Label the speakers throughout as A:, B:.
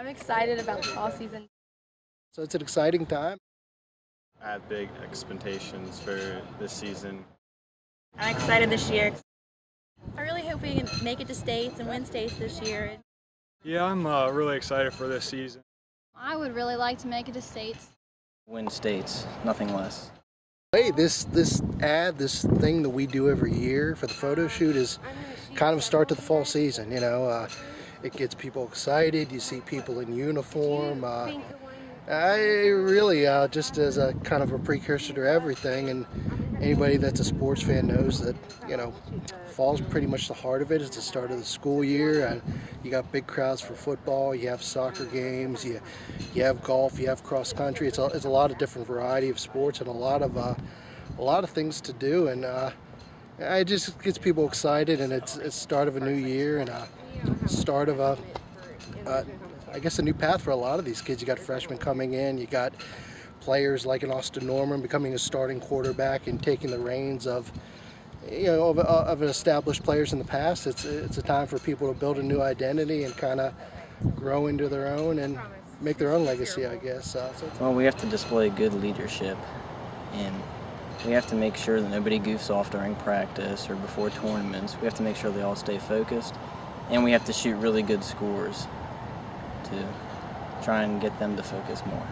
A: I'm excited about the fall season.
B: So it's an exciting time.
C: I have big expectations for this season.
D: I'm excited this year.
E: I really hope we can make it to states and win states this year.
F: Yeah, I'm really excited for this season.
G: I would really like to make it to states.
H: Win states, nothing less.
B: Hey, this ad, this thing that we do every year for the photo shoot is kind of a start to the fall season, It gets people excited. You see people in uniform. I really, just as a kind of a precursor to everything, and anybody that's a sports fan knows that, fall's pretty much the heart of it. It's the start of the school year, and you got big crowds for football. You have soccer games. You have golf. You have cross country. It's a lot of different variety of sports and a lot of things to do, and it just gets people excited. And it's the start of a new year and start of I guess a new path for a lot of these kids. You got freshmen coming in. You got players like an Austin Norman becoming a starting quarterback and taking the reins of an established players in the past. It's a time for people to build a new identity and kind of grow into their own and make their own legacy, I guess.
H: Well, we have to display good leadership, and we have to make sure that nobody goofs off during practice or before tournaments. We have to make sure they all stay focused, and we have to shoot really good scores to try and get them to focus more.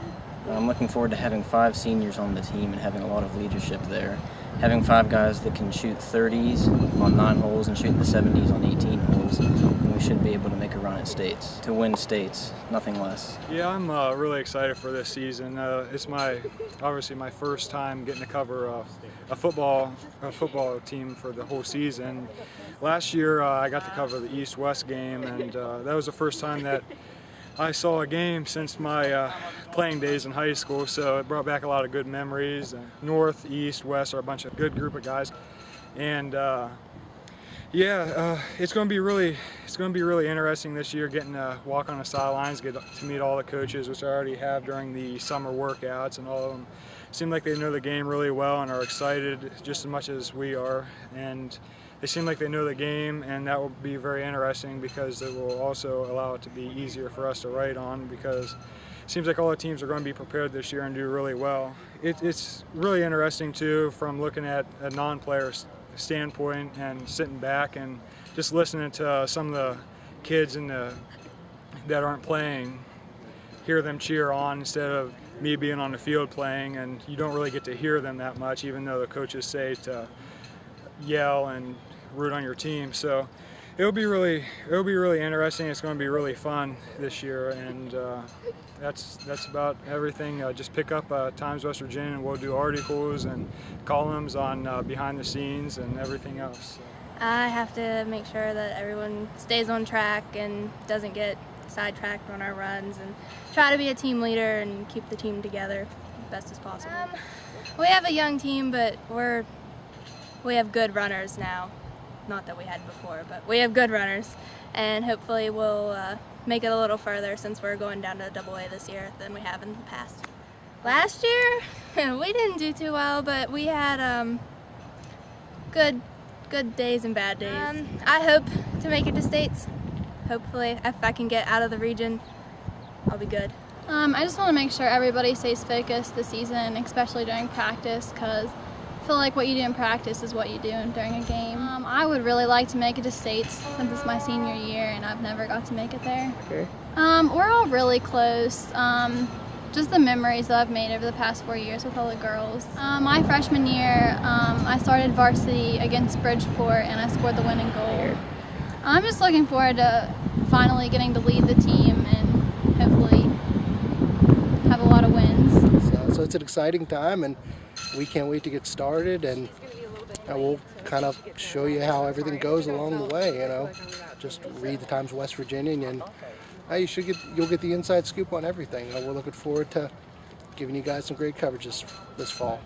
H: I'm looking forward to having 5 seniors on the team and having a lot of leadership there. Having 5 guys that can shoot 30s on 9 holes and shoot the 70s on 18 holes, and we should be able to make a run at states, to win states, nothing less.
F: Yeah, I'm really excited for this season. It's obviously my first time getting to cover a football team for the whole season. Last year I got to cover the East-West game, and that was the first time that I saw a game since my playing days in high school, so it brought back a lot of good memories. North, East, West are a bunch of good group of guys, and it's going to be really interesting this year, getting to walk on the sidelines, get to meet all the coaches, which I already have during the summer workouts, and all of them seem like they know the game really well and are excited just as much as we are. And they seem like they know the game, and that will be very interesting because it will also allow it to be easier for us to write on, because it seems like all the teams are going to be prepared this year and do really well. It's really interesting too, from looking at a non-player standpoint and sitting back and just listening to some of the kids that aren't playing, hear them cheer on instead of me being on the field playing, and you don't really get to hear them that much, even though the coaches say to yell and root on your team. So it'll be really interesting. It's going to be really fun this year, and that's about everything. Just pick up Times West Virginian, and we'll do articles and columns on behind the scenes and everything else.
E: I have to make sure that everyone stays on track and doesn't get sidetracked on our runs, and try to be a team leader and keep the team together as best as possible. We have a young team, but we have good runners now. Not that we had before, but we have good runners, and hopefully we'll make it a little further since we're going down to AA this year than we have in the past. Last year, we didn't do too well, but we had good days and bad days. I hope to make it to states. Hopefully, if I can get out of the region, I'll be good.
G: I just want to make sure everybody stays focused this season, especially during practice, because I feel like what you do in practice is what you do during a game. I would really like to make it to states since it's my senior year and I've never got to make it there.
B: Okay.
G: We're all really close. Just the memories that I've made over the past 4 years with all the girls. My freshman year, I started varsity against Bridgeport and I scored the winning goal. I'm just looking forward to finally getting to lead the team and hopefully have a lot of wins.
B: So it's an exciting time, and we can't wait to get started, and we'll kind of show you how everything goes along the way. Just read the Times West Virginian, and you'll get the inside scoop on everything. We're looking forward to giving you guys some great coverage this fall.